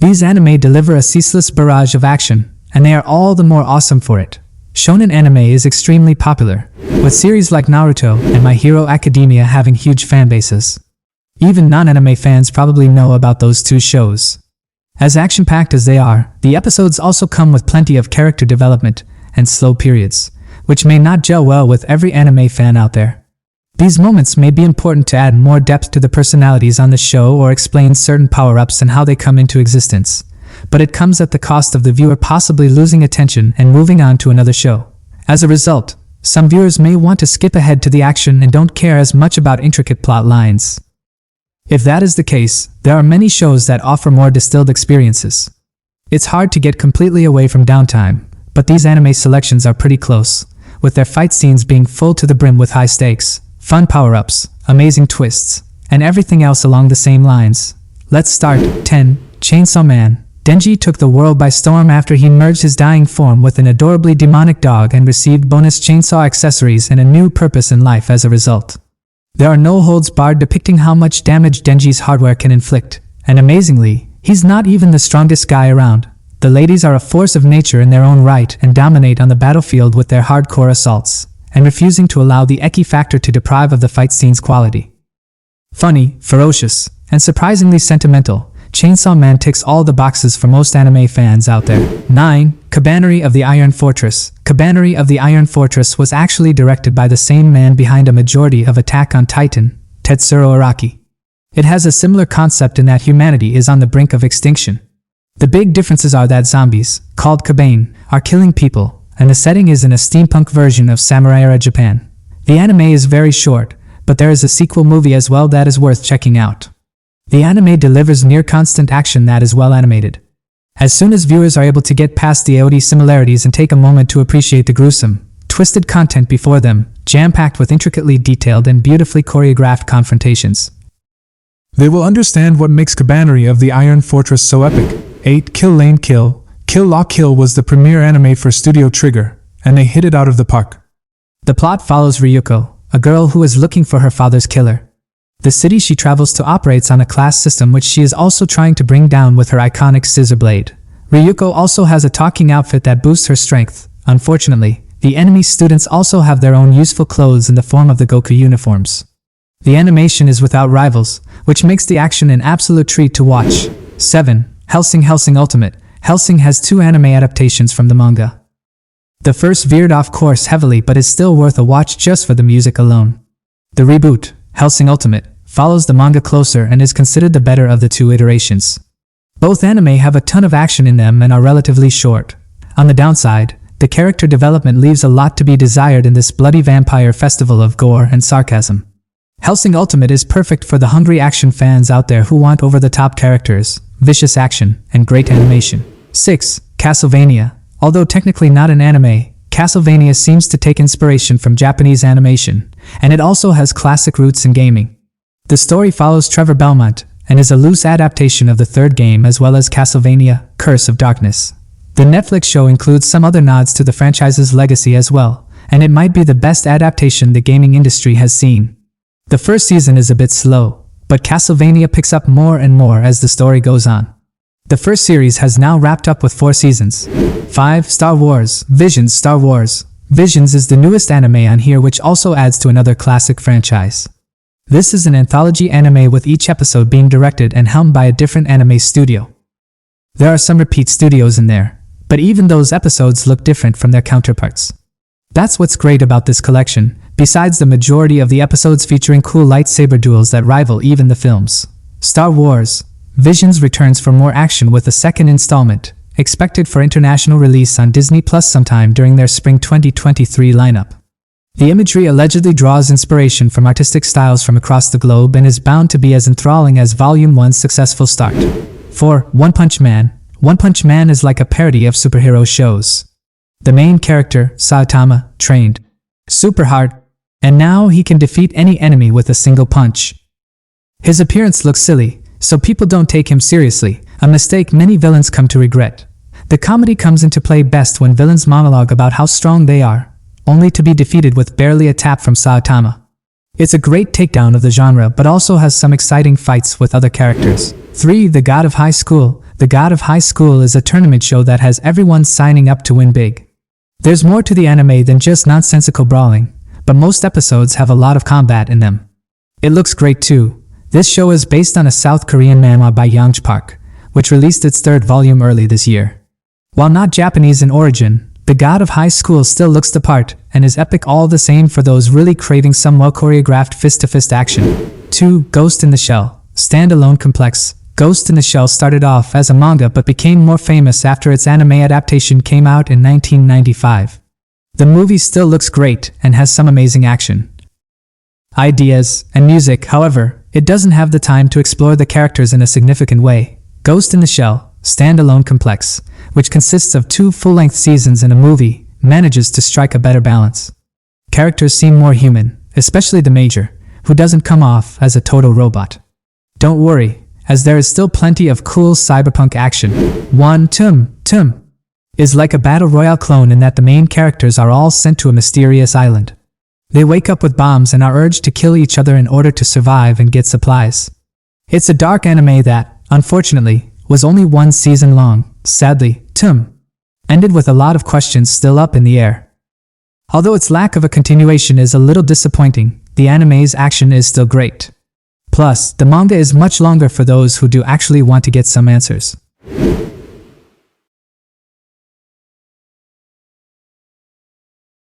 These anime deliver a ceaseless barrage of action, and they are all the more awesome for it. Shonen anime is extremely popular, with series like Naruto and My Hero Academia having huge fanbases. Even non-anime fans probably know about those two shows. As action-packed as they are, the episodes also come with plenty of character development and slow periods, which may not gel well with every anime fan out there. These moments may be important to add more depth to the personalities on the show or explain certain power-ups and how they come into existence, but it comes at the cost of the viewer possibly losing attention and moving on to another show. As a result, some viewers may want to skip ahead to the action and don't care as much about intricate plot lines. If that is the case, there are many shows that offer more distilled experiences. It's hard to get completely away from downtime, but these anime selections are pretty close, with their fight scenes being full to the brim with high stakes, fun power-ups, amazing twists, and everything else along the same lines. Let's start. 10. Chainsaw Man. Denji took the world by storm after he merged his dying form with an adorably demonic dog and received bonus chainsaw accessories and a new purpose in life as a result. There are no holds barred depicting how much damage Denji's hardware can inflict, and amazingly, he's not even the strongest guy around. The ladies are a force of nature in their own right and dominate on the battlefield with their hardcore assaults, and refusing to allow the eki factor to deprive of the fight scene's quality. Funny, ferocious, and surprisingly sentimental, Chainsaw Man ticks all the boxes for most anime fans out there. 9. Kabaneri of the Iron Fortress. Kabaneri of the Iron Fortress was actually directed by the same man behind a majority of Attack on Titan, Tetsuro Araki. It has a similar concept in that humanity is on the brink of extinction. The big differences are that zombies, called kabane, are killing people, and the setting is in a steampunk version of samurai-era Japan. The anime is very short, but there is a sequel movie as well that is worth checking out. The anime delivers near-constant action that is well animated. As soon as viewers are able to get past the AOD similarities and take a moment to appreciate the gruesome, twisted content before them, jam-packed with intricately detailed and beautifully choreographed confrontations, they will understand what makes Kabaneri of the Iron Fortress so epic. 8. Kill Lane Kill. Kill La Kill was the premiere anime for Studio Trigger, and they hit it out of the park. The plot follows Ryuko, a girl who is looking for her father's killer. The city she travels to operates on a class system which she is also trying to bring down with her iconic scissor blade. Ryuko also has a talking outfit that boosts her strength. Unfortunately, the enemy students also have their own useful clothes in the form of the Goku uniforms. The animation is without rivals, which makes the action an absolute treat to watch. 7. Helsing Ultimate. Helsing has 2 anime adaptations from the manga. The first veered off course heavily but is still worth a watch just for the music alone. The reboot, Helsing Ultimate, follows the manga closer and is considered the better of the 2 iterations. Both anime have a ton of action in them and are relatively short. On the downside, the character development leaves a lot to be desired in this bloody vampire festival of gore and sarcasm. Helsing Ultimate is perfect for the hungry action fans out there who want over-the-top characters, vicious action, and great animation. 6. Castlevania. Although technically not an anime, Castlevania seems to take inspiration from Japanese animation, and it also has classic roots in gaming. The story follows Trevor Belmont, and is a loose adaptation of the 3rd game as well as Castlevania, Curse of Darkness. The Netflix show includes some other nods to the franchise's legacy as well, and it might be the best adaptation the gaming industry has seen. The first season is a bit slow, but Castlevania picks up more and more as the story goes on. The first series has now wrapped up with 4 seasons. 5. Star Wars Visions. Star Wars Visions is the newest anime on here, which also adds to another classic franchise. This is an anthology anime with each episode being directed and helmed by a different anime studio. There are some repeat studios in there, but even those episodes look different from their counterparts. That's what's great about this collection, besides the majority of the episodes featuring cool lightsaber duels that rival even the films. Star Wars Visions returns for more action with a second installment, expected for international release on Disney Plus sometime during their spring 2023 lineup. The imagery allegedly draws inspiration from artistic styles from across the globe and is bound to be as enthralling as Volume 1's successful start. 4. One Punch Man. One Punch Man is like a parody of superhero shows. The main character, Saitama, trained super hard, and now he can defeat any enemy with a single punch. His appearance looks silly, so people don't take him seriously, a mistake many villains come to regret. The comedy comes into play best when villains monologue about how strong they are, only to be defeated with barely a tap from Saitama. It's a great takedown of the genre but also has some exciting fights with other characters. 3. The God of High School. The God of High School is a tournament show that has everyone signing up to win big. There's more to the anime than just nonsensical brawling, but most episodes have a lot of combat in them. It looks great too. This show is based on a South Korean manhwa by Young Park, which released its third volume early this year. While not Japanese in origin, The God of High School still looks the part and is epic all the same for those really craving some well-choreographed fist-to-fist action. 2. Ghost in the Shell. Standalone complex. Ghost in the Shell started off as a manga but became more famous after its anime adaptation came out in 1995. The movie still looks great and has some amazing action, ideas, and music. However, it doesn't have the time to explore the characters in a significant way. Ghost in the Shell, standalone complex, which consists of 2 full-length seasons and a movie, manages to strike a better balance. Characters seem more human, especially the Major, who doesn't come off as a total robot. Don't worry, as there is still plenty of cool cyberpunk action. 1. Tum is like a battle royale clone in that the main characters are all sent to a mysterious island. They wake up with bombs and are urged to kill each other in order to survive and get supplies. It's a dark anime that, unfortunately, was only 1 season long. Sadly, Tum ended with a lot of questions still up in the air. Although its lack of a continuation is a little disappointing, the anime's action is still great. Plus, the manga is much longer for those who do actually want to get some answers.